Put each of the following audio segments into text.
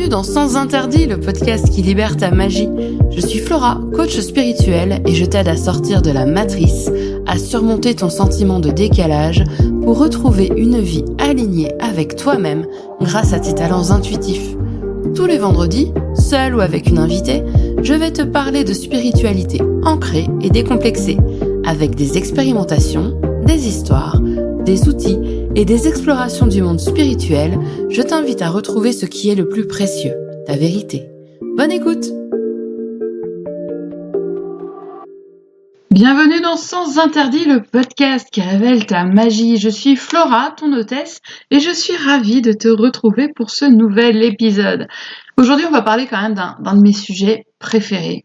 Bienvenue dans Sans Interdit, le podcast qui libère ta magie. Je suis Flora, coach spirituel, et je t'aide à sortir de la matrice, à surmonter ton sentiment de décalage pour retrouver une vie alignée avec toi-même grâce à tes talents intuitifs. Tous les vendredis, seul ou avec une invitée, je vais te parler de spiritualité ancrée et décomplexée, avec des expérimentations, des histoires, des outils et des explorations du monde spirituel. Je t'invite à retrouver ce qui est le plus précieux, ta vérité. Bonne écoute! Bienvenue dans Sans Interdit, le podcast qui révèle ta magie. Je suis Flora, ton hôtesse, et je suis ravie de te retrouver pour ce nouvel épisode. Aujourd'hui, on va parler quand même d'un de mes sujets préférés.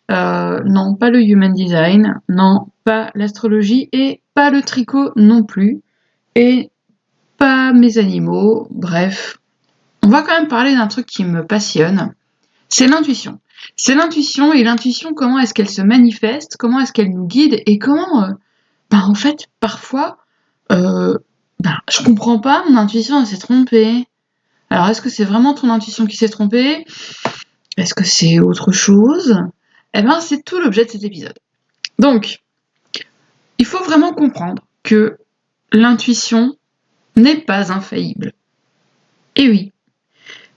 Non, pas le human design, non, pas l'astrologie et pas le tricot non plus, et pas mes animaux. Bref, on va quand même parler d'un truc qui me passionne, c'est l'intuition. C'est l'intuition, et l'intuition, comment est-ce qu'elle se manifeste, comment est-ce qu'elle nous guide, et comment, en fait, parfois, je comprends pas, mon intuition, elle s'est trompée. Alors, est-ce que c'est vraiment ton intuition qui s'est trompée? Est-ce que c'est autre chose? C'est tout l'objet de cet épisode. Donc, il faut vraiment comprendre que l'intuition n'est pas infaillible. Et oui,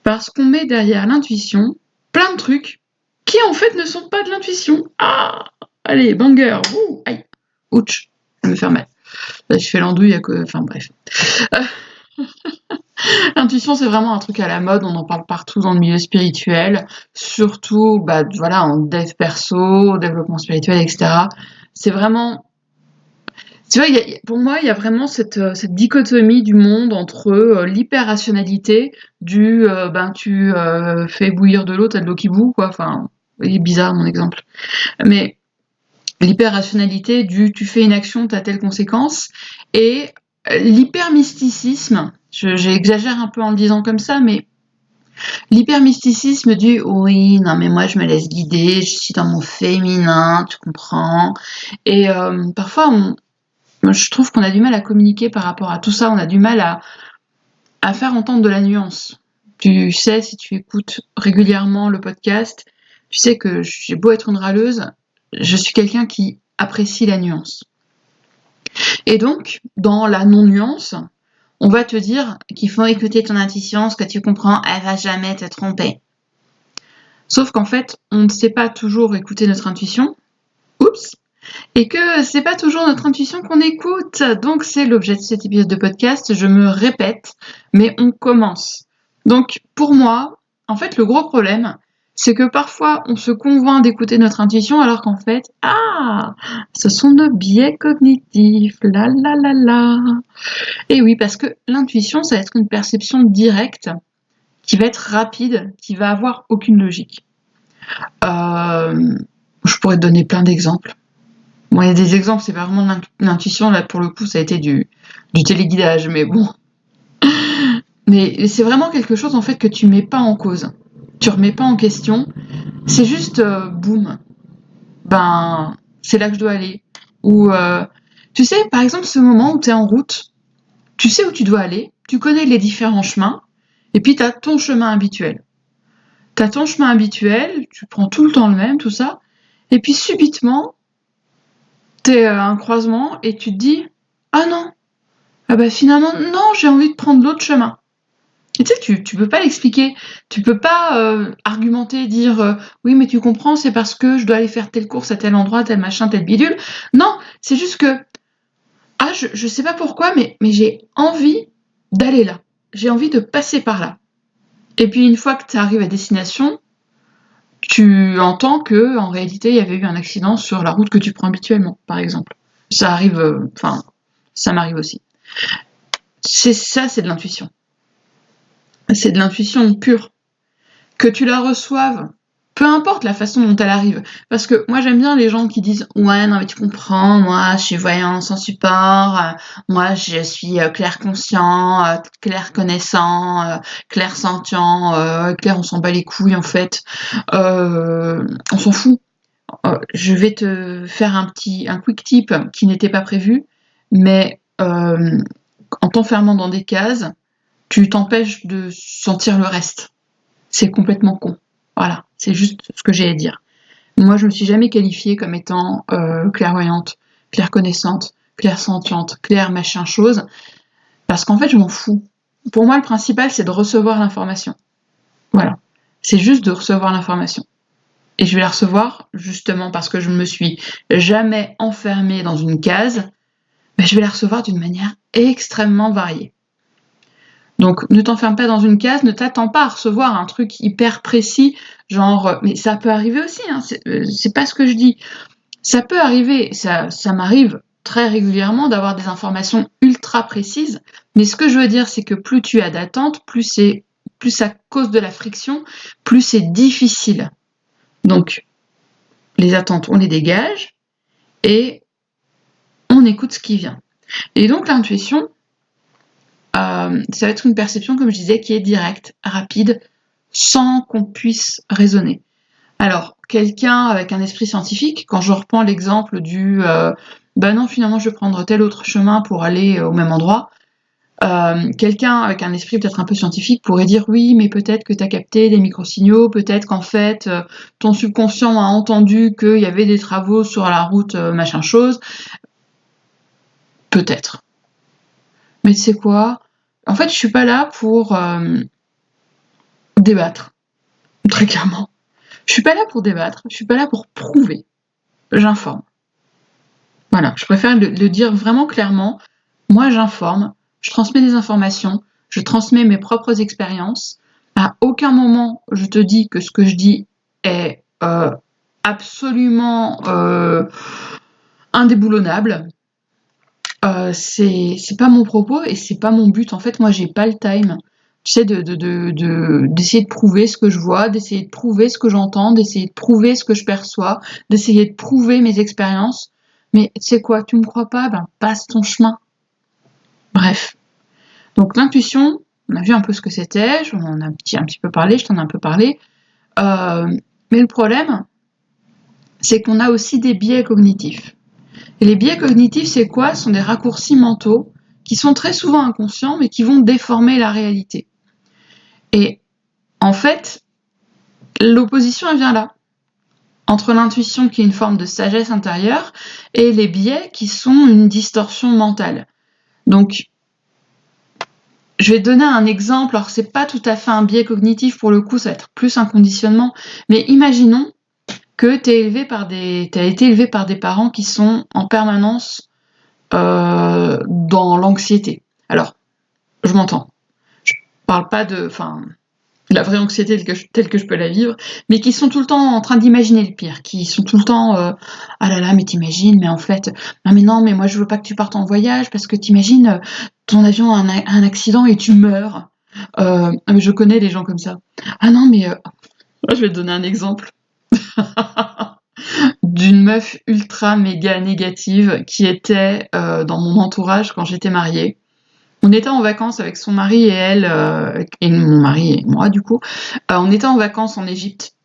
parce qu'on met derrière l'intuition plein de trucs qui en fait ne sont pas de l'intuition. Ah, allez, banger, aïe, ouch, ça me fait mal. Là, je fais l'andouille, bref. L'intuition, c'est vraiment un truc à la mode, on en parle partout dans le milieu spirituel, surtout, en dev perso, développement spirituel, etc. C'est vraiment... Tu vois, pour moi, il y a vraiment cette dichotomie du monde entre l'hyper-rationalité tu fais bouillir de l'eau, t'as de l'eau qui bout, quoi. Enfin, il est bizarre mon exemple. Mais l'hyper-rationalité tu fais une action, t'as telle conséquence, et l'hyper-mysticisme, j'exagère un peu en le disant comme ça, mais l'hyper-mysticisme oui, non mais moi je me laisse guider, je suis dans mon féminin, tu comprends. Et parfois, je trouve qu'on a du mal à communiquer par rapport à tout ça, on a du mal à faire entendre de la nuance. Tu sais, si tu écoutes régulièrement le podcast, tu sais que j'ai beau être une râleuse, je suis quelqu'un qui apprécie la nuance. Et donc, dans la non-nuance, on va te dire qu'il faut écouter ton intuition, ce que tu comprends, elle va jamais te tromper. Sauf qu'en fait, on ne sait pas toujours écouter notre intuition. Oups! Et que c'est pas toujours notre intuition qu'on écoute. Donc c'est l'objet de cet épisode de podcast, je me répète, mais on commence. Donc pour moi, en fait, le gros problème, c'est que parfois on se convainc d'écouter notre intuition alors qu'en fait, ce sont nos biais cognitifs, la la la la. Et oui, parce que l'intuition, ça va être une perception directe, qui va être rapide, qui va avoir aucune logique. Je pourrais te donner plein d'exemples. Bon, il y a des exemples, c'est pas vraiment de l'intuition, là pour le coup ça a été du téléguidage, mais bon. Mais c'est vraiment quelque chose en fait que tu mets pas en cause, tu remets pas en question, c'est juste boum, c'est là que je dois aller. Ou tu sais, par exemple ce moment où tu es en route, tu sais où tu dois aller, tu connais les différents chemins, et puis tu as ton chemin habituel. Tu as ton chemin habituel, tu prends tout le temps le même, tout ça, et puis subitement, t'es à un croisement et tu te dis « Ah non, finalement, non, j'ai envie de prendre l'autre chemin. » Et tu sais, tu peux pas l'expliquer, tu peux pas argumenter, dire « Oui, mais tu comprends, c'est parce que je dois aller faire telle course à tel endroit, tel machin, tel bidule. » Non, c'est juste que je sais pas pourquoi, mais j'ai envie d'aller là. J'ai envie de passer par là. Et puis une fois que tu arrives à destination, tu entends que en réalité il y avait eu un accident sur la route que tu prends habituellement, par exemple. Ça arrive, ça m'arrive aussi. C'est de l'intuition. C'est de l'intuition pure. Que tu la reçoives, peu importe la façon dont elle arrive. Parce que moi j'aime bien les gens qui disent « Ouais, non mais tu comprends, moi je suis voyant sans support, moi je suis clair conscient, clair connaissant, clair sentient, clair on s'en bat les couilles en fait, on s'en fout. » Je vais te faire un quick tip qui n'était pas prévu, mais en t'enfermant dans des cases, tu t'empêches de sentir le reste. c'est complètement con. Voilà, c'est juste ce que j'ai à dire. Moi, je me suis jamais qualifiée comme étant clairvoyante, clairconnaissante, clairsentiente, claire machin chose, parce qu'en fait, je m'en fous. Pour moi, le principal, c'est de recevoir l'information. Voilà. C'est juste de recevoir l'information. Et je vais la recevoir justement parce que je ne me suis jamais enfermée dans une case, mais je vais la recevoir d'une manière extrêmement variée. Donc ne t'enferme pas dans une case, ne t'attends pas à recevoir un truc hyper précis, genre, mais ça peut arriver aussi, hein, c'est pas ce que je dis. Ça peut arriver, ça m'arrive très régulièrement d'avoir des informations ultra précises, mais ce que je veux dire, c'est que plus tu as d'attentes, plus ça cause de la friction, plus c'est difficile. Donc, les attentes, on les dégage et on écoute ce qui vient. Et donc, l'intuition, ça va être une perception, comme je disais, qui est directe, rapide, sans qu'on puisse raisonner. Alors, quelqu'un avec un esprit scientifique, quand je reprends l'exemple du non, finalement, je vais prendre tel autre chemin pour aller au même endroit, quelqu'un avec un esprit peut-être un peu scientifique pourrait dire oui, mais peut-être que tu as capté des microsignaux, peut-être qu'en fait, ton subconscient a entendu qu'il y avait des travaux sur la route machin chose. Peut-être. Mais tu sais quoi? En fait, je suis pas là pour débattre, très clairement. Je suis pas là pour débattre, je suis pas là pour prouver. J'informe. Voilà, je préfère le dire vraiment clairement. Moi, j'informe, je transmets des informations, je transmets mes propres expériences. À aucun moment, je te dis que ce que je dis est absolument indéboulonnable. C'est pas mon propos et c'est pas mon but. En fait, moi, j'ai pas le time. Tu sais, d'essayer de prouver ce que je vois, d'essayer de prouver ce que j'entends, d'essayer de prouver ce que je perçois, d'essayer de prouver mes expériences. Mais tu sais quoi, tu me crois pas? Ben, passe ton chemin. Bref. Donc, l'intuition, on a vu un peu ce que c'était, on en a un petit peu parlé, je t'en ai un peu parlé. Mais le problème, c'est qu'on a aussi des biais cognitifs. Et les biais cognitifs, c'est quoi? Ce sont des raccourcis mentaux qui sont très souvent inconscients, mais qui vont déformer la réalité. Et en fait, l'opposition, elle vient là. Entre l'intuition qui est une forme de sagesse intérieure et les biais qui sont une distorsion mentale. Donc, je vais te donner un exemple. Alors, c'est pas tout à fait un biais cognitif pour le coup, ça va être plus un conditionnement. Mais imaginons que tu as été élevé par des parents qui sont en permanence dans l'anxiété. Alors, je m'entends. Je parle pas de la vraie anxiété telle que je peux la vivre, mais qui sont tout le temps en train d'imaginer le pire, qui sont tout le temps ah là là, mais t'imagines, mais en fait, non, mais moi je veux pas que tu partes en voyage parce que t'imagines, ton avion a un accident et tu meurs. Mais je connais des gens comme ça. Ah non, mais je vais te donner un exemple d'une meuf ultra méga négative qui était dans mon entourage quand j'étais mariée. On était en vacances avec son mari et elle, et mon mari et moi du coup, on était en vacances en Égypte,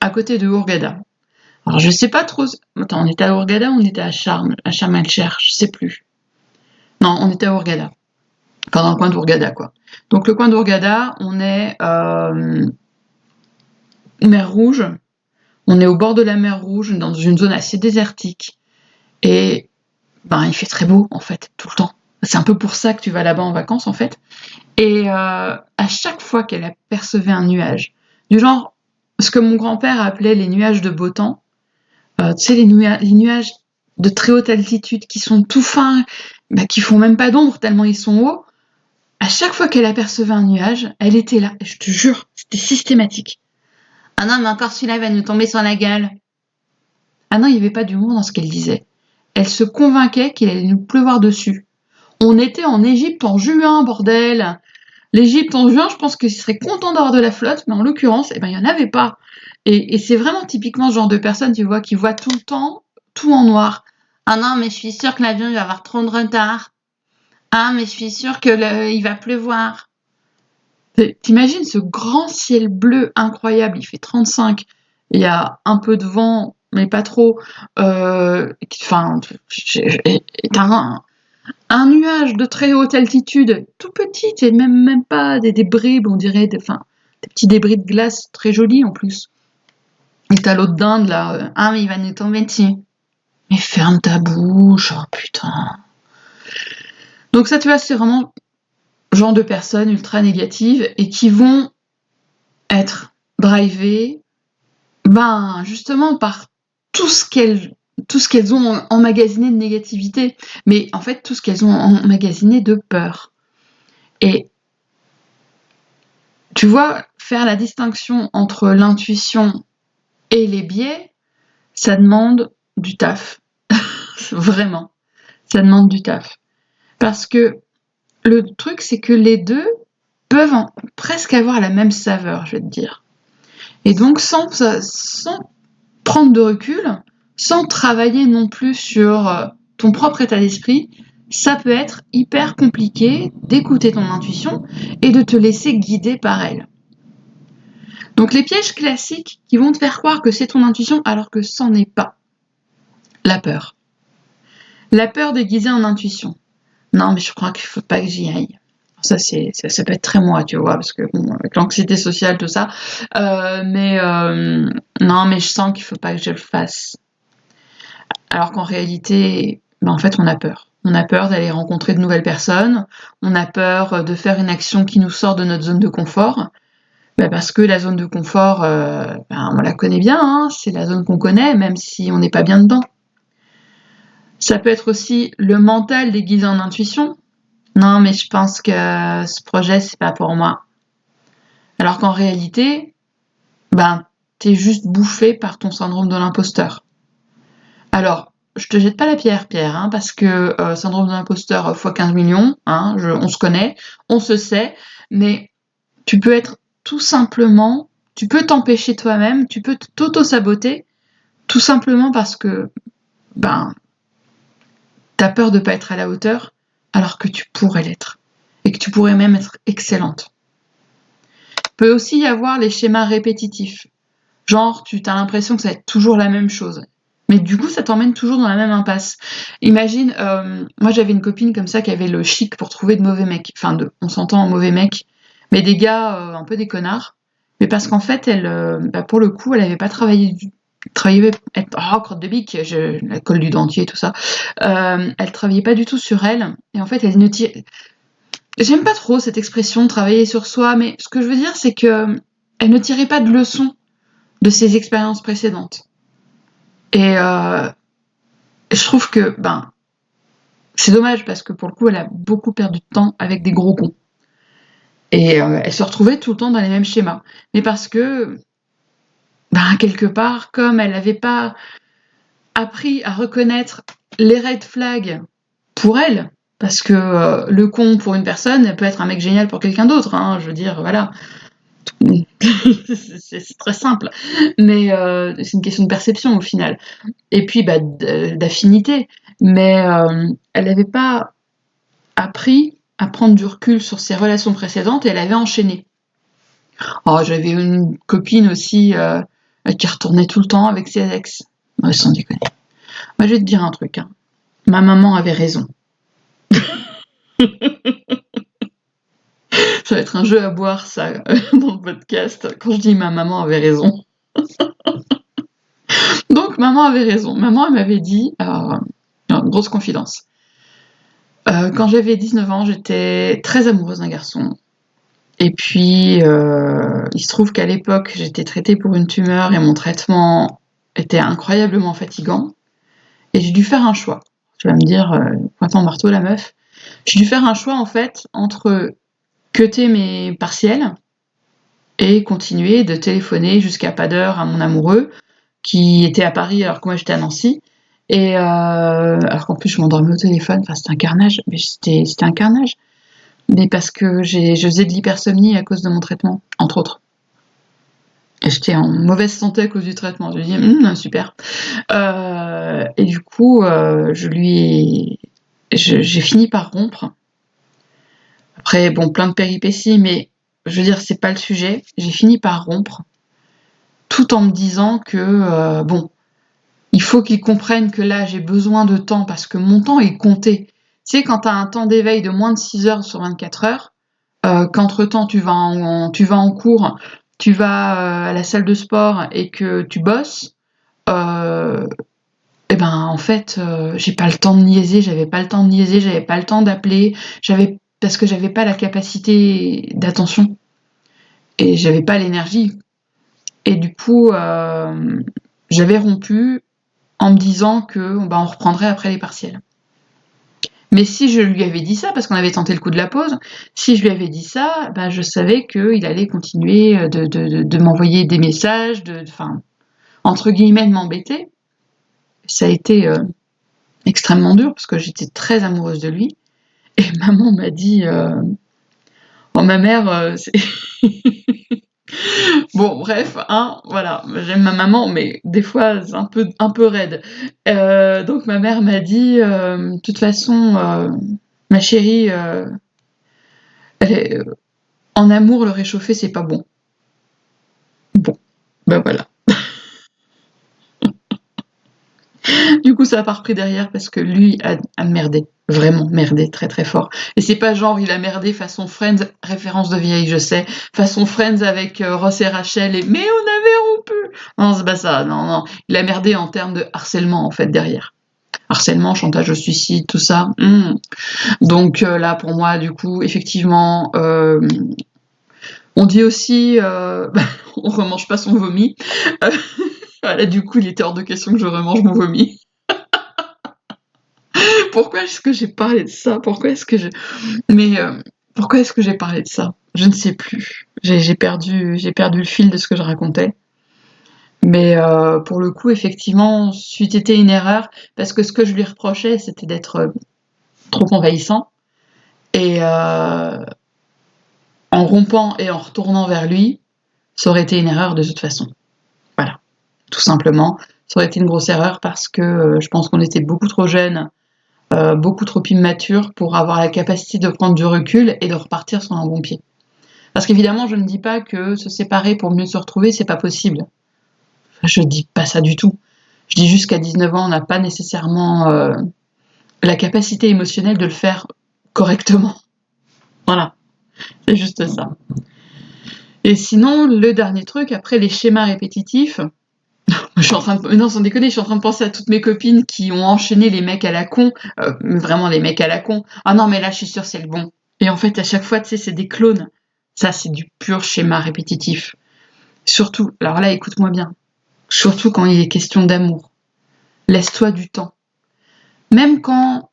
à côté de Hurghada. Alors je sais pas trop. Attends, on était à Hurghada ou on était à Sharm el-Sheikh, je sais plus. Non, on était à Hurghada. Enfin, dans le coin d'Hurghada, quoi. Donc le coin d'Hurghada, on est mer Rouge. On est au bord de la mer Rouge, dans une zone assez désertique. Et il fait très beau, en fait, tout le temps. C'est un peu pour ça que tu vas là-bas en vacances, en fait. Et à chaque fois qu'elle apercevait un nuage, du genre ce que mon grand-père appelait les nuages de beau temps, tu sais, les nuages de très haute altitude qui sont tout fins, qui font même pas d'ombre tellement ils sont hauts, à chaque fois qu'elle apercevait un nuage, elle était là. Et je te jure, c'était systématique. Ah non, mais encore celui-là, il va nous tomber sur la gueule. Ah non, il n'y avait pas d'humour dans ce qu'elle disait. Elle se convainquait qu'il allait nous pleuvoir dessus. On était en Égypte en juin, bordel. L'Égypte en juin, je pense qu'ils seraient contents d'avoir de la flotte, mais en l'occurrence, il n'y en avait pas. Et c'est vraiment typiquement ce genre de personne, tu vois, qui voit tout le temps tout en noir. Ah non, mais je suis sûre que l'avion il va avoir trop de retard. Ah, mais je suis sûre il va pleuvoir. T'imagines ce grand ciel bleu incroyable, il fait 35, il y a un peu de vent, mais pas trop. Enfin, t'as un nuage de très haute altitude, tout petit, et même pas des bribes, on dirait. des petits débris de glace très jolis en plus. Et t'as l'autre dinde là, ah mais il va nous tomber dessus. Mais ferme ta bouche, oh putain. Donc ça, tu vois, c'est vraiment le genre de personnes ultra négatives et qui vont être drivées, ben justement par tout ce qu'elles ont emmagasiné de négativité, mais en fait tout ce qu'elles ont emmagasiné de peur. Et tu vois, faire la distinction entre l'intuition et les biais, ça demande du taf. Vraiment, ça demande du taf. Parce que le truc, c'est que les deux peuvent presque avoir la même saveur, je vais te dire. Et donc, sans prendre de recul, sans travailler non plus sur ton propre état d'esprit, ça peut être hyper compliqué d'écouter ton intuition et de te laisser guider par elle. Donc les pièges classiques qui vont te faire croire que c'est ton intuition alors que c'en est pas. La peur. La peur déguisée en intuition. Non, mais je crois qu'il faut pas que j'y aille. Ça peut être très moi, tu vois, parce que bon, avec l'anxiété sociale, tout ça. Non, mais je sens qu'il faut pas que je le fasse. Alors qu'en réalité, en fait, on a peur. On a peur d'aller rencontrer de nouvelles personnes. On a peur de faire une action qui nous sort de notre zone de confort. Parce que la zone de confort, on la connaît bien, hein, c'est la zone qu'on connaît, même si on n'est pas bien dedans. Ça peut être aussi le mental déguisé en intuition. Non, mais je pense que ce projet, c'est pas pour moi. Alors qu'en réalité, t'es juste bouffé par ton syndrome de l'imposteur. Alors, je te jette pas la pierre, hein, parce que syndrome de l'imposteur x 15 millions, hein, on se connaît, on se sait, mais tu peux être tout simplement, tu peux t'empêcher toi-même, tu peux t'auto-saboter, tout simplement parce que t'as peur de pas être à la hauteur, alors que tu pourrais l'être, et que tu pourrais même être excellente. Il peut aussi y avoir les schémas répétitifs, genre tu as l'impression que ça va être toujours la même chose, mais du coup ça t'emmène toujours dans la même impasse. Imagine, moi j'avais une copine comme ça qui avait le chic pour trouver de mauvais mecs, on s'entend en mauvais mecs, mais des gars un peu des connards, mais parce qu'en fait elle, pour le coup elle avait pas travaillé crotte de bique, la colle du dentier, tout ça. Elle travaillait pas du tout sur elle, et en fait, elle ne tirait. J'aime pas trop cette expression, travailler sur soi, mais ce que je veux dire, c'est que elle ne tirait pas de leçons de ses expériences précédentes. Et je trouve que, c'est dommage parce que pour le coup, elle a beaucoup perdu de temps avec des gros cons. Et elle se retrouvait tout le temps dans les mêmes schémas. Mais parce que, quelque part, comme elle n'avait pas appris à reconnaître les red flags pour elle, parce que le con pour une personne peut être un mec génial pour quelqu'un d'autre, hein, je veux dire, voilà. C'est très simple, mais c'est une question de perception au final. Et puis d'affinité, mais elle n'avait pas appris à prendre du recul sur ses relations précédentes et elle avait enchaîné. Oh, j'avais une copine aussi qui retournait tout le temps avec ses ex. Ouais, sans déconner. Moi, je vais te dire un truc. Hein. Ma maman avait raison. Ça va être un jeu à boire, ça, dans le podcast, quand je dis ma maman avait raison. Donc, maman avait raison. Maman, elle m'avait dit, grosse confidence. Quand j'avais 19 ans, j'étais très amoureuse d'un garçon. Et puis, il se trouve qu'à l'époque, j'étais traitée pour une tumeur et mon traitement était incroyablement fatigant. Et j'ai dû faire un choix. Tu vas me dire, pointant marteau la meuf. J'ai dû faire un choix, en fait, entre cutter mes partiels et continuer de téléphoner jusqu'à pas d'heure à mon amoureux, qui était à Paris alors que moi j'étais à Nancy. Et alors qu'en plus je m'endormais au téléphone, c'était un carnage, mais c'était un carnage. Mais parce que je faisais de l'hypersomnie à cause de mon traitement, entre autres. Et j'étais en mauvaise santé à cause du traitement. Je lui ai dit, super. Et du coup, j'ai fini par rompre. Après, plein de péripéties, mais je veux dire, c'est pas le sujet. J'ai fini par rompre, tout en me disant que, il faut qu'ils comprennent que là, j'ai besoin de temps, parce que mon temps est compté. Tu sais, quand t'as un temps d'éveil de moins de 6 heures sur 24 heures, qu'entre-temps tu vas en cours, tu vas à la salle de sport et que tu bosses, euh, et ben en fait, j'ai pas le temps de niaiser, j'avais pas le temps de niaiser, j'avais pas le temps d'appeler, parce que j'avais pas la capacité d'attention et j'avais pas l'énergie. Et du coup, j'avais rompu en me disant que ben, on reprendrait après les partiels. Mais si je lui avais dit ça, parce qu'on avait tenté le coup de la pause, si je lui avais dit ça, ben je savais qu'il allait continuer de m'envoyer des messages, enfin, entre guillemets, de m'embêter. Ça a été extrêmement dur parce que j'étais très amoureuse de lui. Et maman m'a dit, oh ma mère, bon, bref, hein, voilà, j'aime ma maman, mais des fois, c'est un peu raide. Donc ma mère m'a dit, de toute façon, ma chérie, en amour, le réchauffer, c'est pas bon. Bon, ben voilà. Du coup, ça a pas repris derrière parce que lui a merdé. Vraiment merdé très très fort. Et c'est pas genre il a merdé façon Friends, référence de vieille, je sais, façon Friends avec Ross et Rachel et mais on avait rompu. Non, c'est pas ça. Non, non. Il a merdé en termes de harcèlement en fait derrière. Harcèlement, chantage au suicide, tout ça. Donc là, pour moi, du coup, effectivement, on dit aussi, on remange pas son vomi. Euh, voilà, du coup, il était hors de question que je remange mon vomi. Pourquoi est-ce que j'ai parlé de ça? Mais pourquoi est-ce que j'ai parlé de ça? Je ne sais plus. J'ai perdu le fil de ce que je racontais. Mais pour le coup, effectivement, c'eût été une erreur parce que ce que je lui reprochais, c'était d'être trop envahissant. Et en rompant et en retournant vers lui, ça aurait été une erreur de toute façon. Voilà, tout simplement. Ça aurait été une grosse erreur parce que je pense qu'on était beaucoup trop jeunes, beaucoup trop immatures pour avoir la capacité de prendre du recul et de repartir sur un bon pied. Parce qu'évidemment, je ne dis pas que se séparer pour mieux se retrouver, c'est pas possible. Je dis pas ça du tout. Je dis juste qu'à 19 ans, on n'a pas nécessairement la capacité émotionnelle de le faire correctement. Voilà, c'est juste ça. Et sinon, le dernier truc, après les schémas répétitifs, je suis en train de... Non, sans déconner, je suis en train de penser à toutes mes copines qui ont enchaîné les mecs à la con, vraiment les mecs à la con. Ah non, mais là, je suis sûre, c'est le bon. Et en fait, à chaque fois, tu sais, c'est des clones. Ça, c'est du pur schéma répétitif. Surtout, alors là, écoute-moi bien, surtout quand il est question d'amour. Laisse-toi du temps. Même quand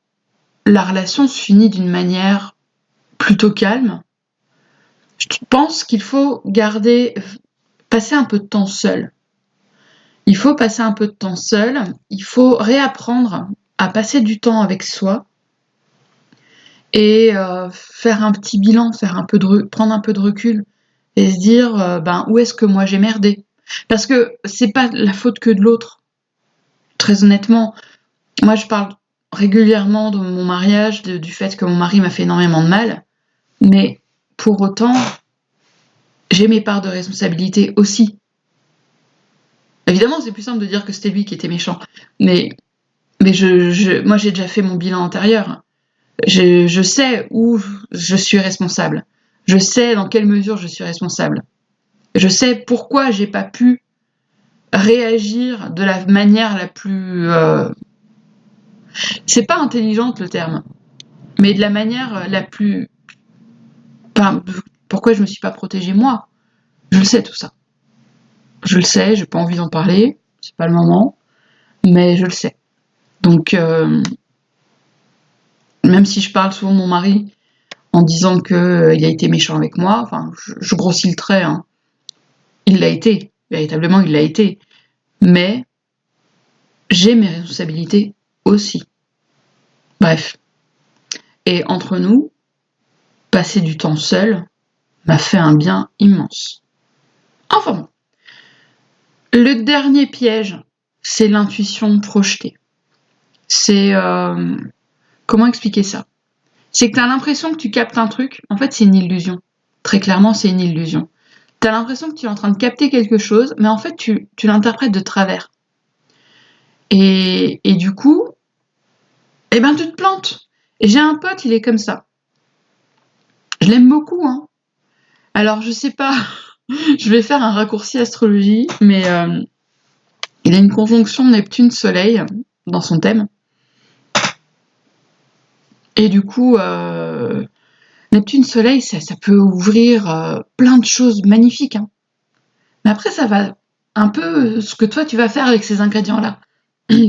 la relation se finit d'une manière plutôt calme, je pense qu'il faut passer un peu de temps seul. Il faut passer un peu de temps seul, il faut réapprendre à passer du temps avec soi et faire un petit bilan, prendre un peu de recul et se dire ben où est-ce que moi j'ai merdé. Parce que c'est pas la faute que de l'autre. Très honnêtement, moi je parle régulièrement de mon mariage, du fait que mon mari m'a fait énormément de mal, mais pour autant, j'ai mes parts de responsabilité aussi. Évidemment, c'est plus simple de dire que c'était lui qui était méchant, mais moi j'ai déjà fait mon bilan antérieur. Je sais où je suis responsable. Je sais dans quelle mesure je suis responsable. Je sais pourquoi j'ai pas pu réagir de la manière la plus. C'est pas intelligente le terme, mais de la manière la plus. Enfin, pourquoi je me suis pas protégée moi? Je le sais tout ça. Je le sais, j'ai pas envie d'en parler, c'est pas le moment, mais je le sais. Donc, même si je parle souvent de mon mari en disant qu'il a été méchant avec moi, enfin, je grossis le trait, hein. Il l'a été, véritablement, il l'a été. Mais j'ai mes responsabilités aussi. Bref. Et entre nous, passer du temps seul m'a fait un bien immense. Enfin bon. Le dernier piège, c'est l'intuition projetée. C'est... comment expliquer ça? C'est que tu as l'impression que tu captes un truc. En fait, c'est une illusion. Très clairement, c'est une illusion. Tu as l'impression que tu es en train de capter quelque chose, mais en fait, tu l'interprètes de travers. Et du coup, eh ben, tu te plantes. Et j'ai un pote, il est comme ça. Je l'aime beaucoup, hein. Alors, je sais pas, je vais faire un raccourci astrologie, mais il a une conjonction Neptune-Soleil dans son thème. Et du coup, Neptune-Soleil, ça peut ouvrir plein de choses magnifiques, hein. Mais après, ça va un peu ce que toi, tu vas faire avec ces ingrédients-là.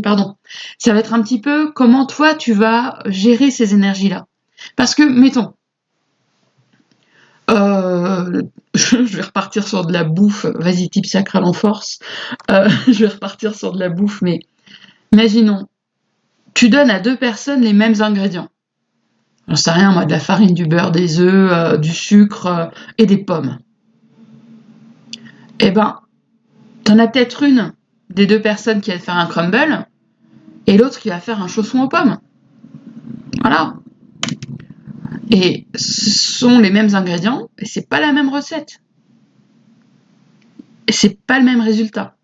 Pardon. Ça va être un petit peu comment toi, tu vas gérer ces énergies-là. Parce que, mettons, je vais repartir sur de la bouffe. Vas-y, type sacral en force. Je vais repartir sur de la bouffe, mais imaginons, tu donnes à 2 personnes les mêmes ingrédients. J'en sais rien, moi, de la farine, du beurre, des œufs, du sucre et des pommes. Eh ben, t'en as peut-être une des 2 personnes qui va te faire un crumble et l'autre qui va faire un chausson aux pommes. Voilà. Et ce sont les mêmes ingrédients et c'est pas la même recette. Et c'est pas le même résultat.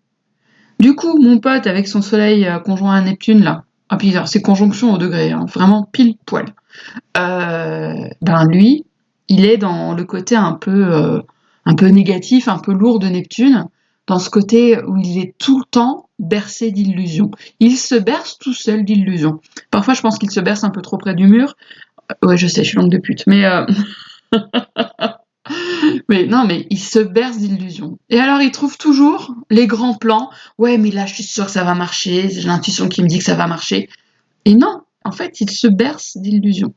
Du coup, mon pote avec son soleil conjoint à Neptune là, ah puis alors, c'est conjonction au degré, hein, vraiment pile poil. Ben lui, il est dans le côté un peu négatif, un peu lourd de Neptune, dans ce côté où il est tout le temps bercé d'illusions. Il se berce tout seul d'illusions. Parfois, je pense qu'il se berce un peu trop près du mur. Ouais, je sais, je suis langue de pute, mais non, mais il se berce d'illusions. Et alors, il trouve toujours les grands plans. Ouais, mais là, je suis sûre que ça va marcher. J'ai l'intuition qui me dit que ça va marcher. Et non, en fait, il se berce d'illusions.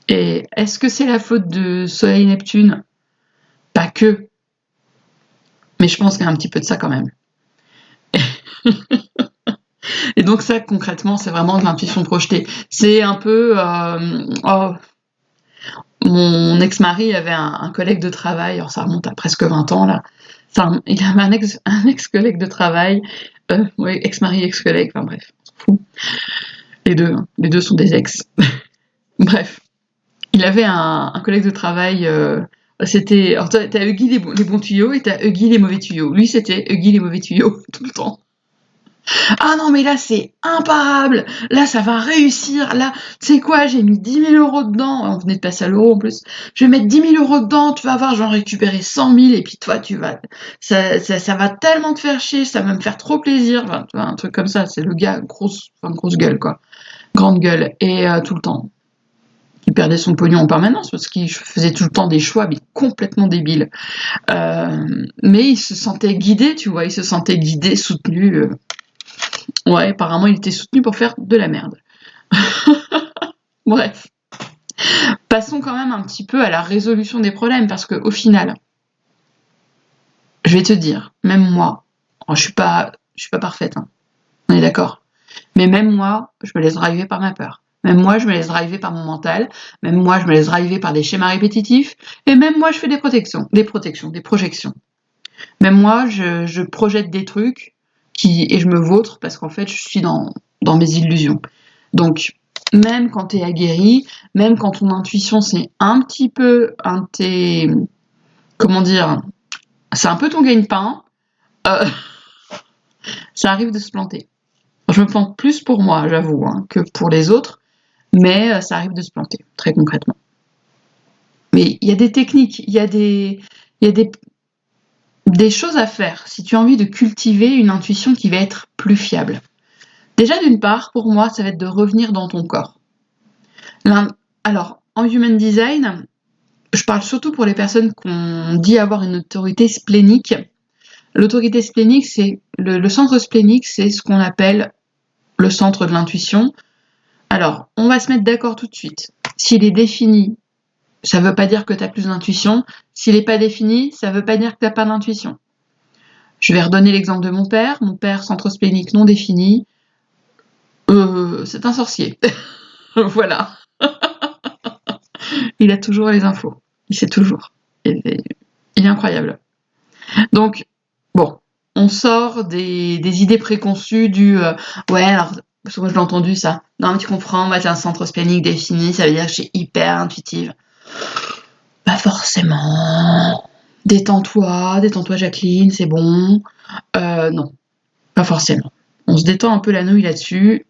Et est-ce que c'est la faute de Soleil-Neptune? Pas que, mais je pense qu'il y a un petit peu de ça quand même. Et donc ça, concrètement, c'est vraiment de l'intuition projetée. C'est un peu... oh, mon ex-mari avait un collègue de travail, alors ça remonte à presque 20 ans là. Il avait un ex-collègue de travail, oui, ex-mari, ex-collègue, enfin bref, on s'en fout. Les deux sont des ex. Bref, il avait un collègue de travail, c'était... Alors t'as Huggy les bons tuyaux et t'as Huggy les mauvais tuyaux. Lui, c'était Huggy les mauvais tuyaux, tout le temps. Ah non, mais là, c'est imparable. Là, ça va réussir. Là, tu sais quoi, j'ai mis 10 000 euros dedans. On venait de passer à l'euro en plus. Je vais mettre 10 000 euros dedans. Tu vas voir, j'en récupérer 100 000. Et puis toi, tu vas. Ça va tellement te faire chier. Ça va me faire trop plaisir. Enfin, tu vois, un truc comme ça. C'est le gars, grosse gueule, quoi. Grande gueule. Et tout le temps. Il perdait son pognon en permanence parce qu'il faisait tout le temps des choix, mais complètement débiles. Mais il se sentait guidé, tu vois. Il se sentait guidé, soutenu. Ouais, apparemment, il était soutenu pour faire de la merde. Bref. Passons quand même un petit peu à la résolution des problèmes, parce qu'au final, je vais te dire, même moi, je suis pas parfaite, hein, on est d'accord. Mais même moi, je me laisse driver par ma peur. Même moi, je me laisse driver par mon mental. Même moi, je me laisse driver par des schémas répétitifs. Et même moi, je fais des projections. Même moi, je projette des trucs et je me vautre parce qu'en fait, je suis dans mes illusions. Donc, même quand tu es aguerri, même quand ton intuition, c'est un petit peu comment dire, c'est un peu ton gagne-pain, ça arrive de se planter. Je me plante plus pour moi, j'avoue, hein, que pour les autres, mais ça arrive de se planter, très concrètement. Mais il y a des techniques, il y a des choses à faire si tu as envie de cultiver une intuition qui va être plus fiable. Déjà, d'une part, pour moi, ça va être de revenir dans ton corps. Alors, en Human Design, je parle surtout pour les personnes qu'on dit avoir une autorité splénique. L'autorité splénique, c'est le centre splénique, c'est ce qu'on appelle le centre de l'intuition. Alors, on va se mettre d'accord tout de suite. S'il est défini, ça ne veut pas dire que tu as plus d'intuition. S'il n'est pas défini, ça ne veut pas dire que tu n'as pas d'intuition. Je vais redonner l'exemple de mon père. Mon père, centre splénique non défini. C'est un sorcier. Voilà. Il a toujours les infos. Il sait toujours. Il est incroyable. Donc, bon, on sort des idées préconçues ouais, alors, parce que moi je l'ai entendu ça. Non, mais tu comprends, moi j'ai un centre splénique défini, ça veut dire que je suis hyper intuitive. Pas forcément. Détends-toi Jacqueline, c'est bon. Non, pas forcément. On se détend un peu la nouille là-dessus.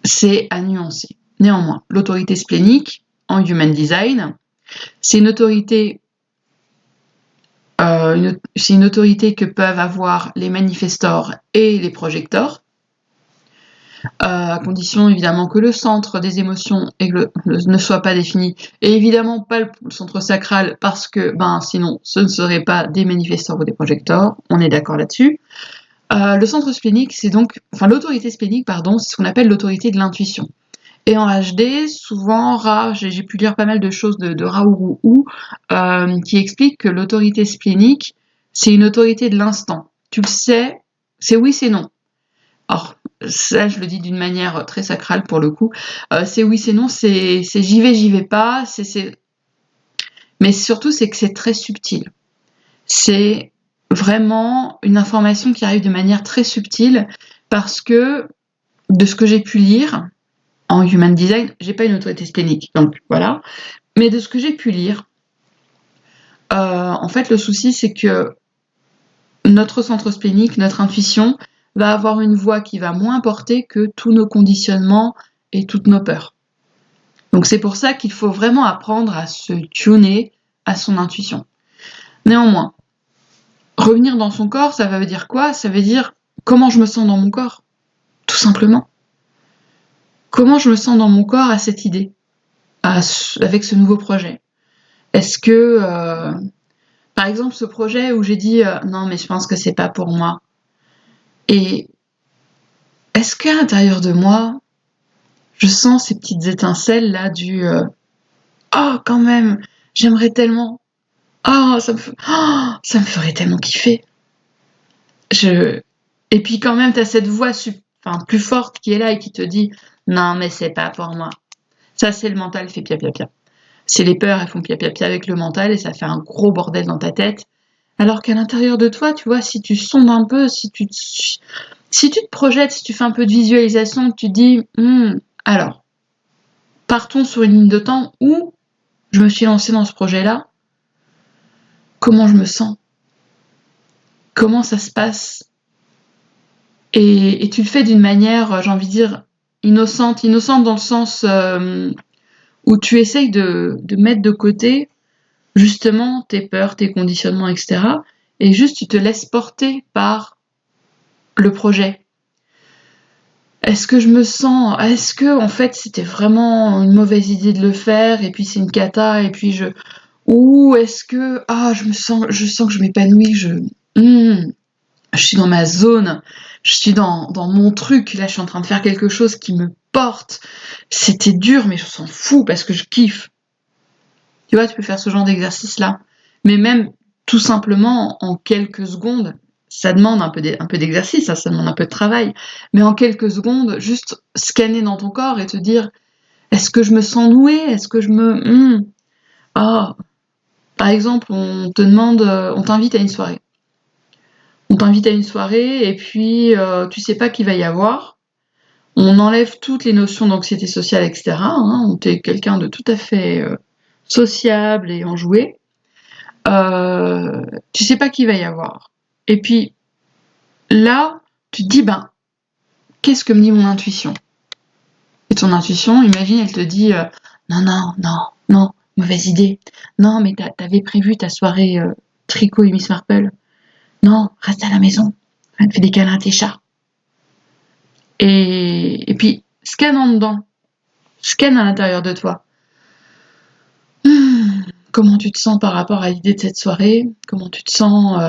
C'est à nuancer. Néanmoins, l'autorité splénique, en Human Design, C'est une autorité, c'est une autorité que peuvent avoir les manifestors et les projectors, à condition évidemment que le centre des émotions ne soit pas défini, et évidemment pas le centre sacral, parce que sinon ce ne serait pas des manifestors ou des projecteurs, on est d'accord là-dessus. Le centre splénique, l'autorité splénique, c'est ce qu'on appelle l'autorité de l'intuition. Et en HD, souvent, j'ai pu lire pas mal de choses de Raoult qui expliquent que l'autorité splénique, c'est une autorité de l'instant. Tu le sais, c'est oui, c'est non. Or, ça, je le dis d'une manière très sacrale pour le coup. C'est oui, c'est non, c'est j'y vais pas. Mais surtout, c'est que c'est très subtil. C'est vraiment une information qui arrive de manière très subtile parce que, de ce que j'ai pu lire, en Human Design, j'ai pas une autorité splénique, donc voilà. Mais de ce que j'ai pu lire, en fait, le souci, c'est que notre centre splénique, notre intuition, va avoir une voix qui va moins porter que tous nos conditionnements et toutes nos peurs. Donc c'est pour ça qu'il faut vraiment apprendre à se tuner à son intuition. Néanmoins, revenir dans son corps, ça veut dire quoi? Ça veut dire comment je me sens dans mon corps, tout simplement. Comment je me sens dans mon corps à cette idée, avec ce nouveau projet? Est-ce que, par exemple, ce projet où j'ai dit non, mais je pense que c'est pas pour moi. Et est-ce qu'à l'intérieur de moi, je sens ces petites étincelles là oh, quand même, j'aimerais tellement. Oh, ça me ferait tellement kiffer. Et puis quand même, t'as cette voix plus forte qui est là et qui te dit non, mais c'est pas pour moi. Ça, c'est le mental fait pia pia pia. C'est les peurs, elles font pia pia pia avec le mental et ça fait un gros bordel dans ta tête. Alors qu'à l'intérieur de toi, tu vois, si tu sondes un peu, si tu te projettes, si tu fais un peu de visualisation, tu te dis alors, partons sur une ligne de temps où je me suis lancée dans ce projet-là. Comment je me sens? Comment ça se passe? Et tu le fais d'une manière, j'ai envie de dire, innocente dans le sens où tu essayes de mettre de côté justement tes peurs, tes conditionnements, etc. Et juste tu te laisses porter par le projet. Est-ce que en fait c'était vraiment une mauvaise idée de le faire et puis c'est une cata et puis ou est-ce que je sens que je m'épanouis, je suis dans ma zone, je suis dans mon truc, là je suis en train de faire quelque chose qui me porte. C'était dur mais je s'en fous parce que je kiffe. Tu vois, tu peux faire ce genre d'exercice là. Mais même tout simplement en quelques secondes, ça demande un peu d'exercice, ça demande un peu de travail. Mais en quelques secondes, juste scanner dans ton corps et te dire est-ce que je me sens nouée? Est-ce que je me. Par exemple, on t'invite à une soirée. On t'invite à une soirée et puis tu sais pas qui va y avoir. On enlève toutes les notions d'anxiété sociale, etc. T'es quelqu'un de tout à fait sociable et enjoué. Tu sais pas qui va y avoir. Et puis là, tu te dis, qu'est-ce que me dit mon intuition? Et ton intuition, imagine, elle te dit, non, mauvaise idée. Non, mais t'avais prévu ta soirée tricot et Miss Marple. Non, reste à la maison. Fais des câlins à tes chats. Et puis, scanne en dedans. Scanne à l'intérieur de toi. Comment tu te sens par rapport à l'idée de cette soirée? Comment tu te sens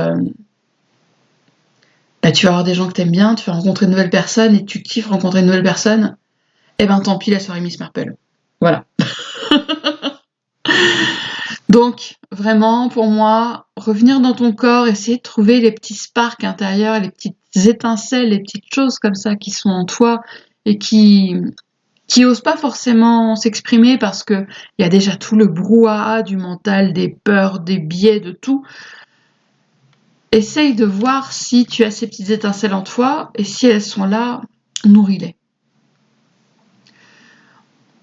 tu vas avoir des gens que t'aimes bien, tu vas rencontrer de nouvelles personnes et tu kiffes rencontrer de nouvelles personnes. Tant pis, la soirée Miss Marple. Voilà. Donc, vraiment, pour moi, revenir dans ton corps, essayer de trouver les petits sparks intérieurs, les petites étincelles, les petites choses comme ça qui sont en toi et qui osent pas forcément s'exprimer parce que il y a déjà tout le brouhaha du mental, des peurs, des biais, de tout. Essaye de voir si tu as ces petites étincelles en toi et si elles sont là, nourris-les.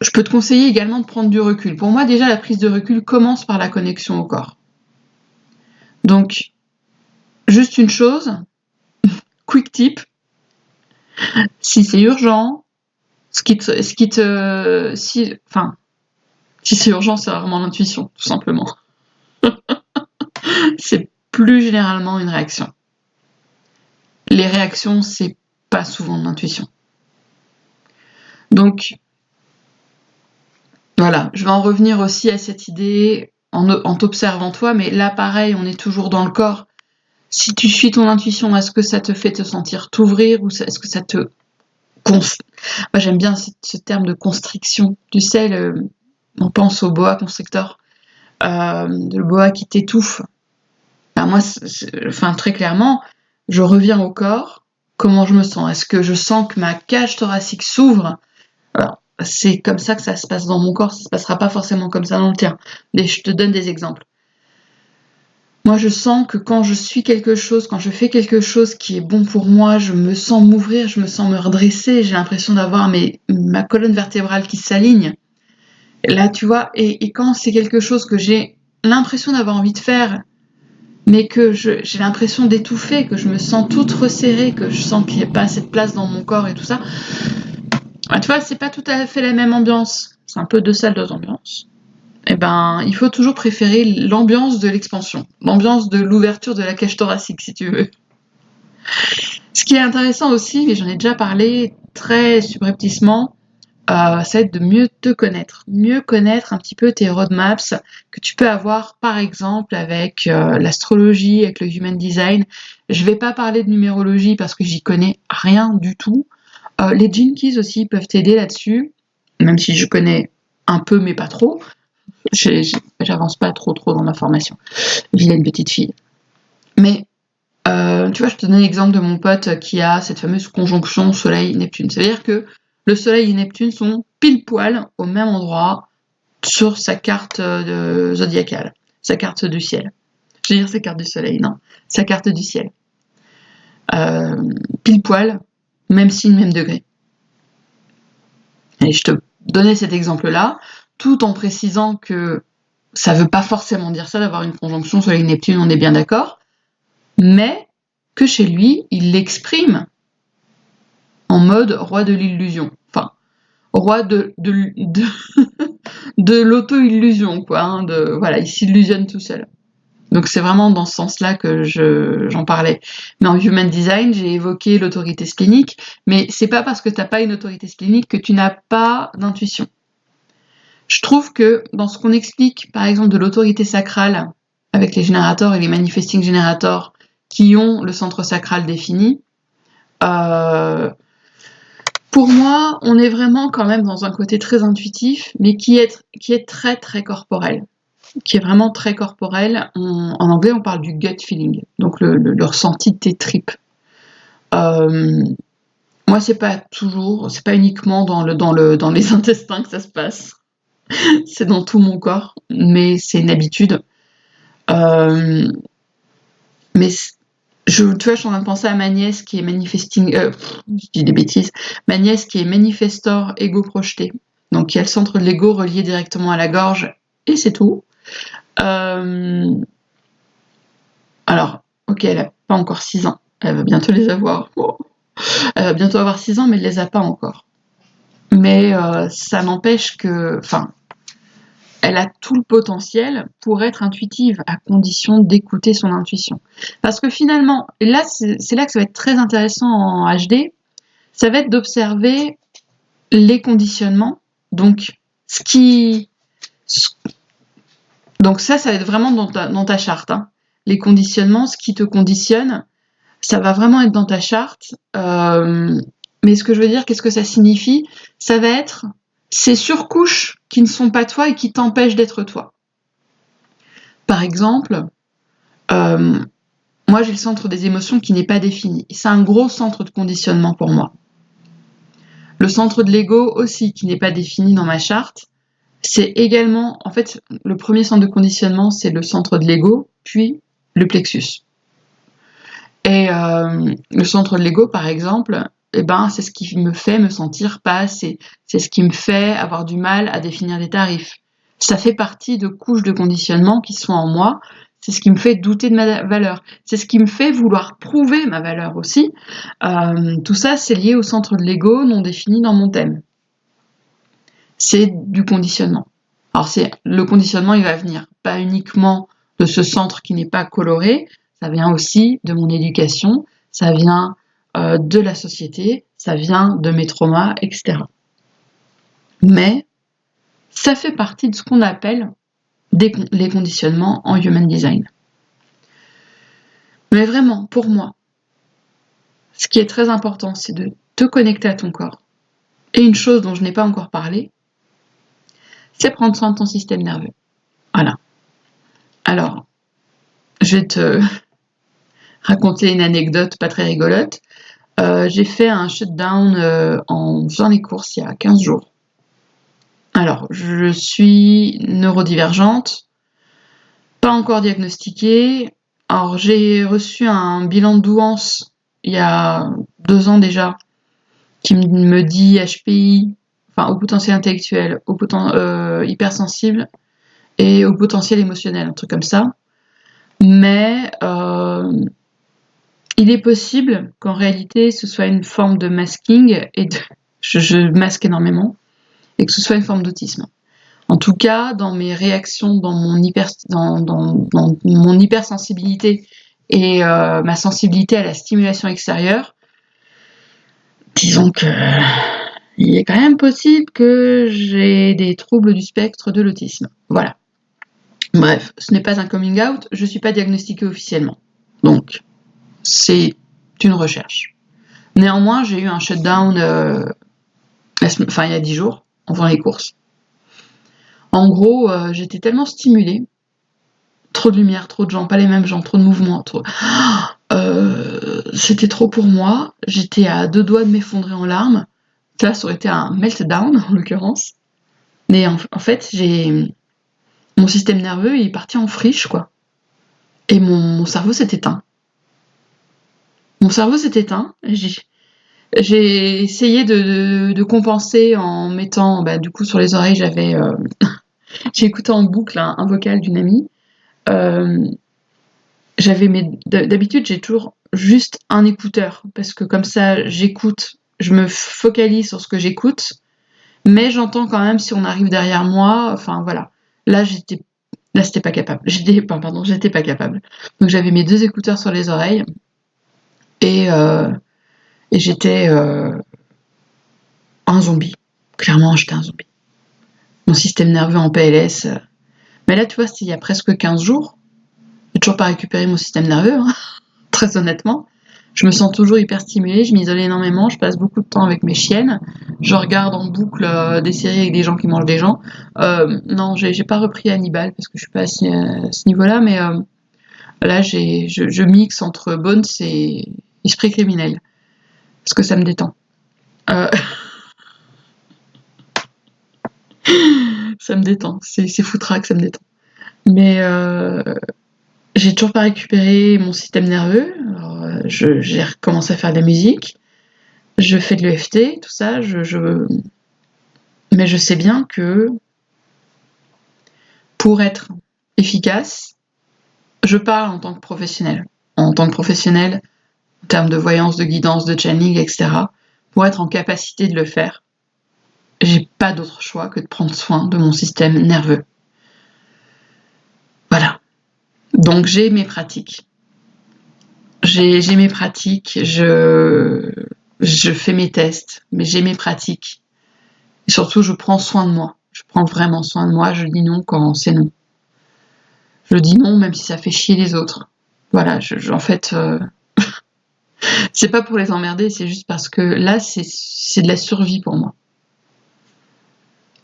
Je peux te conseiller également de prendre du recul. Pour moi, déjà, la prise de recul commence par la connexion au corps. Donc, juste une chose, quick tip, si c'est urgent, Si c'est urgent, c'est rarement l'intuition, tout simplement. C'est plus généralement une réaction. Les réactions, c'est pas souvent de l'intuition. Donc, voilà, je vais en revenir aussi à cette idée en t'observant toi, mais là, pareil, on est toujours dans le corps. Si tu suis ton intuition, est-ce que ça te fait te sentir t'ouvrir ou est-ce que ça te... Moi, j'aime bien ce terme de constriction. Tu sais, on pense au boa constrictor, le boa qui t'étouffe. Ben moi, très clairement, je reviens au corps. Comment je me sens? Est-ce que je sens que ma cage thoracique s'ouvre? Alors, c'est comme ça que ça se passe dans mon corps, ça se passera pas forcément comme ça dans le tien. Mais je te donne des exemples. Moi, je sens que quand je suis quelque chose, quand je fais quelque chose qui est bon pour moi, je me sens m'ouvrir, je me sens me redresser, j'ai l'impression d'avoir ma colonne vertébrale qui s'aligne. Là, tu vois, et quand c'est quelque chose que j'ai l'impression d'avoir envie de faire, mais que j'ai l'impression d'étouffer, que je me sens toute resserrée, que je sens qu'il n'y a pas assez de place dans mon corps et tout ça, tu vois, c'est pas tout à fait la même ambiance. C'est un peu deux salles, deux ambiances. Eh ben, il faut toujours préférer l'ambiance de l'expansion, l'ambiance de l'ouverture de la cage thoracique, si tu veux. Ce qui est intéressant aussi, mais j'en ai déjà parlé très subrepticement, ça va être de mieux te connaître un petit peu tes roadmaps que tu peux avoir, par exemple, avec l'astrologie, avec le human design. Je vais pas parler de numérologie parce que j'y connais rien du tout. Les Gene Keys aussi peuvent t'aider là-dessus, même si je connais un peu, mais pas trop. J'avance pas trop dans ma formation. Vilaine petite fille. Mais tu vois, je te donne l'exemple de mon pote qui a cette fameuse conjonction Soleil-Neptune. Ça veut dire que le Soleil et Neptune sont pile poil au même endroit sur sa carte zodiacale, sa carte du ciel. Je veux dire sa carte du Soleil, non, sa carte du ciel. Pile poil, même signe, même degré. Et je te donnais cet exemple-là, tout en précisant que ça ne veut pas forcément dire ça d'avoir une conjonction Soleil-Neptune, on est bien d'accord, mais que chez lui, il l'exprime en mode roi de l'illusion. Enfin, roi de l'auto-illusion, quoi. Hein, voilà, il s'illusionne tout seul. Donc c'est vraiment dans ce sens-là que j'en parlais. Mais en human design, j'ai évoqué l'autorité splénique, mais c'est pas parce que t'as pas une autorité splénique que tu n'as pas d'intuition. Je trouve que dans ce qu'on explique, par exemple, de l'autorité sacrale, avec les générateurs et les manifesting générateurs qui ont le centre sacral défini, pour moi, on est vraiment quand même dans un côté très intuitif, mais qui est très très corporel. Qui est vraiment très corporel. En anglais, on parle du gut feeling, donc le ressenti de tes tripes. Moi, c'est pas uniquement dans les intestins que ça se passe. C'est dans tout mon corps, mais c'est une habitude. Mais tu vois, je suis en train de penser à ma nièce qui est je dis des bêtises. Ma nièce qui est manifestor ego projeté. Donc, il y a le centre de l'ego relié directement à la gorge, et c'est tout. Alors, ok, elle a pas encore 6 ans. Elle va bientôt les avoir. Oh. Elle va bientôt avoir 6 ans, mais elle les a pas encore. Mais ça n'empêche que... Enfin, elle a tout le potentiel pour être intuitive, à condition d'écouter son intuition. Parce que finalement, et là, c'est là que ça va être très intéressant en HD, ça va être d'observer les conditionnements. Donc, donc ça va être vraiment dans ta charte. Hein. Les conditionnements, ce qui te conditionne, ça va vraiment être dans ta charte. Mais ce que je veux dire, qu'est-ce que ça signifie? Ça va être ces surcouches qui ne sont pas toi et qui t'empêchent d'être toi. Par exemple, moi j'ai le centre des émotions qui n'est pas défini. C'est un gros centre de conditionnement pour moi. Le centre de l'ego aussi qui n'est pas défini dans ma charte. C'est également, en fait, le premier centre de conditionnement, c'est le centre de l'ego, puis le plexus. Et le centre de l'ego, par exemple, c'est ce qui me fait me sentir pas assez. C'est ce qui me fait avoir du mal à définir des tarifs. Ça fait partie de couches de conditionnement qui sont en moi. C'est ce qui me fait douter de ma valeur. C'est ce qui me fait vouloir prouver ma valeur aussi. Tout ça, c'est lié au centre de l'ego non défini dans mon thème. C'est du conditionnement. Alors le conditionnement, il va venir pas uniquement de ce centre qui n'est pas coloré, ça vient aussi de mon éducation, ça vient de la société, ça vient de mes traumas, etc. Mais ça fait partie de ce qu'on appelle les conditionnements en Human Design. Mais vraiment, pour moi, ce qui est très important, c'est de te connecter à ton corps. Et une chose dont je n'ai pas encore parlé, c'est prendre soin de ton système nerveux. Voilà. Alors, je vais te raconter une anecdote pas très rigolote. J'ai fait un shutdown en faisant les courses il y a 15 jours. Alors, je suis neurodivergente, pas encore diagnostiquée. Alors, j'ai reçu un bilan de douance il y a 2 ans déjà, qui me dit HPI, enfin au potentiel intellectuel, hypersensible et au potentiel émotionnel, un truc comme ça. Mais il est possible qu'en réalité ce soit une forme de masking et je masque énormément et que ce soit une forme d'autisme. En tout cas, dans mes réactions, dans mon hypersensibilité et ma sensibilité à la stimulation extérieure, disons que il est quand même possible que j'ai des troubles du spectre de l'autisme. Voilà. Bref, ce n'est pas un coming out, je ne suis pas diagnostiquée officiellement. Donc, c'est une recherche. Néanmoins, j'ai eu un shutdown il y a 10 jours, en faisant les courses. En gros, j'étais tellement stimulée, trop de lumière, trop de gens, pas les mêmes gens, trop de mouvements, c'était trop pour moi. J'étais à 2 doigts de m'effondrer en larmes. Ça aurait été un meltdown, en l'occurrence. Mais en fait, mon système nerveux est parti en friche, quoi. Et mon cerveau s'est éteint. Mon cerveau s'est éteint. J'ai essayé de compenser en mettant, du coup, sur les oreilles, j'ai écouté en boucle un vocal d'une amie. D'habitude, j'ai toujours juste un écouteur parce que comme ça, j'écoute, je me focalise sur ce que j'écoute, mais j'entends quand même si on arrive derrière moi. Enfin voilà. Là, c'était pas capable. J'étais pas capable. Donc j'avais mes 2 écouteurs sur les oreilles et j'étais un zombie. Clairement, j'étais un zombie. Mon système nerveux en PLS. Mais là, tu vois, c'était il y a presque 15 jours. J'ai toujours pas récupéré mon système nerveux, hein, très honnêtement. Je me sens toujours hyper stimulée, je m'isole énormément, je passe beaucoup de temps avec mes chiennes, je regarde en boucle des séries avec des gens qui mangent des gens. Non, j'ai pas repris Hannibal parce que je suis pas à ce niveau-là, mais là je mixe entre Bones et Esprit criminel parce que ça me détend. Euh, ça me détend, c'est foutraque, ça me détend. Mais j'ai toujours pas récupéré mon système nerveux. Alors, j'ai recommencé à faire de la musique. Je fais de l'EFT, tout ça. Mais je sais bien que pour être efficace, je parle en tant que professionnel. En tant que professionnel, en termes de voyance, de guidance, de channeling, etc. Pour être en capacité de le faire, j'ai pas d'autre choix que de prendre soin de mon système nerveux. Voilà. Donc j'ai mes pratiques. J'ai mes pratiques, je fais mes tests, mais j'ai mes pratiques. Et surtout, je prends soin de moi. Je prends vraiment soin de moi. Je dis non quand c'est non. Je dis non même si ça fait chier les autres. Voilà, en fait, c'est pas pour les emmerder, c'est juste parce que là, c'est de la survie pour moi.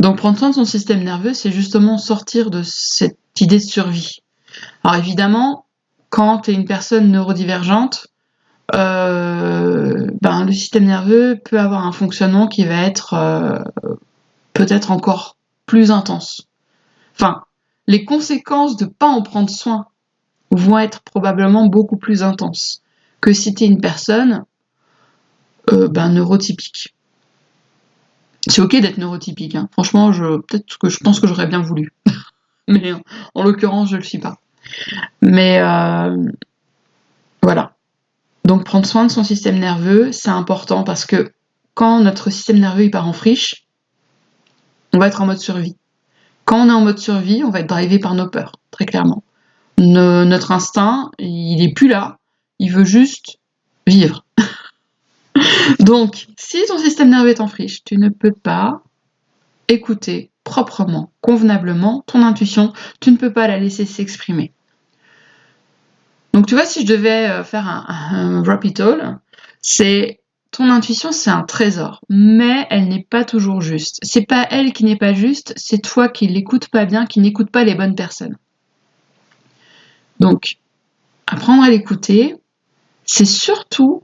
Donc prendre soin de son système nerveux, c'est justement sortir de cette idée de survie. Alors évidemment, quand tu es une personne neurodivergente, le système nerveux peut avoir un fonctionnement qui va être peut-être encore plus intense. Enfin, les conséquences de pas en prendre soin vont être probablement beaucoup plus intenses que si tu es une personne neurotypique. C'est ok d'être neurotypique, hein. Franchement, peut-être que je pense que j'aurais bien voulu. Mais en l'occurrence, je le suis pas. Mais voilà. Donc prendre soin de son système nerveux, c'est important parce que quand notre système nerveux il part en friche, on va être en mode survie. Quand on est en mode survie, on va être drivé par nos peurs, très clairement. Notre instinct, il est plus là, il veut juste vivre. Donc, si ton système nerveux est en friche, tu ne peux pas écouter proprement, convenablement ton intuition, tu ne peux pas la laisser s'exprimer. Donc tu vois, si je devais faire un wrap it all, c'est ton intuition, c'est un trésor, mais elle n'est pas toujours juste. C'est pas elle qui n'est pas juste, c'est toi qui l'écoutes pas bien, qui n'écoute pas les bonnes personnes. Donc, apprendre à l'écouter, c'est surtout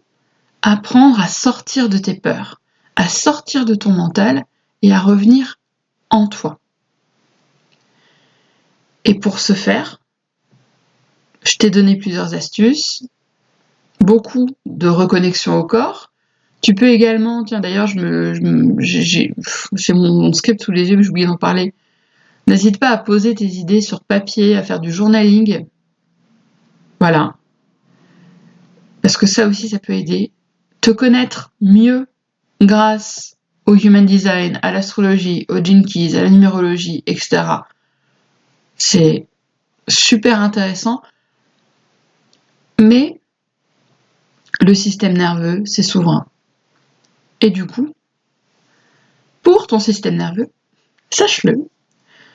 apprendre à sortir de tes peurs, à sortir de ton mental et à revenir en toi. Et pour ce faire, je t'ai donné plusieurs astuces, beaucoup de reconnexion au corps. Tu peux également, tiens d'ailleurs, j'ai mon script sous les yeux, mais j'ai oublié d'en parler. N'hésite pas à poser tes idées sur papier, à faire du journaling. Voilà. Parce que ça aussi, ça peut aider. Te connaître mieux grâce au Human Design, à l'astrologie, au Gene Keys, à la numérologie, etc. C'est super intéressant. Mais le système nerveux, c'est souverain. Et du coup, pour ton système nerveux, sache-le,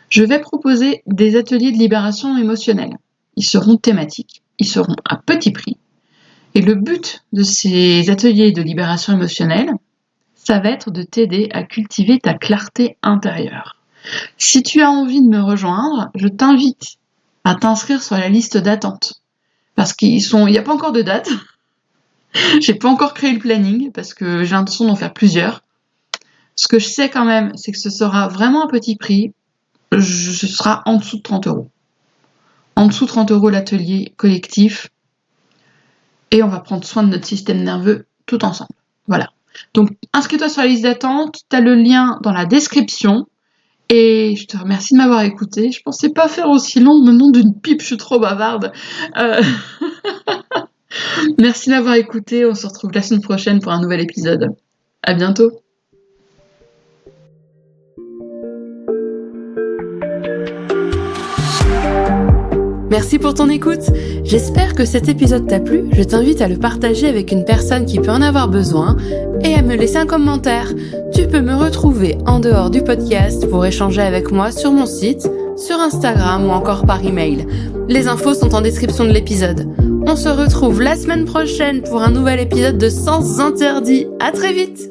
je vais proposer des ateliers de libération émotionnelle. Ils seront thématiques, ils seront à petit prix. Et le but de ces ateliers de libération émotionnelle, ça va être de t'aider à cultiver ta clarté intérieure. Si tu as envie de me rejoindre, je t'invite à t'inscrire sur la liste d'attente. Parce qu'il n'y a pas encore de date. J'ai pas encore créé le planning parce que j'ai l'intention d'en faire plusieurs. Ce que je sais quand même, c'est que ce sera vraiment un petit prix. Ce sera en dessous de 30 €. En dessous de 30 € l'atelier collectif. Et on va prendre soin de notre système nerveux tout ensemble. Voilà. Donc, inscris-toi sur la liste d'attente. Tu as le lien dans la description. Et je te remercie de m'avoir écouté. Je pensais pas faire aussi long. Le nom d'une pipe, je suis trop bavarde. Merci de m'avoir écouté. On se retrouve la semaine prochaine pour un nouvel épisode. À bientôt. Merci pour ton écoute. J'espère que cet épisode t'a plu. Je t'invite à le partager avec une personne qui peut en avoir besoin et à me laisser un commentaire. Tu peux me retrouver en dehors du podcast pour échanger avec moi sur mon site, sur Instagram ou encore par email. Les infos sont en description de l'épisode. On se retrouve la semaine prochaine pour un nouvel épisode de Sens Interdits. À très vite!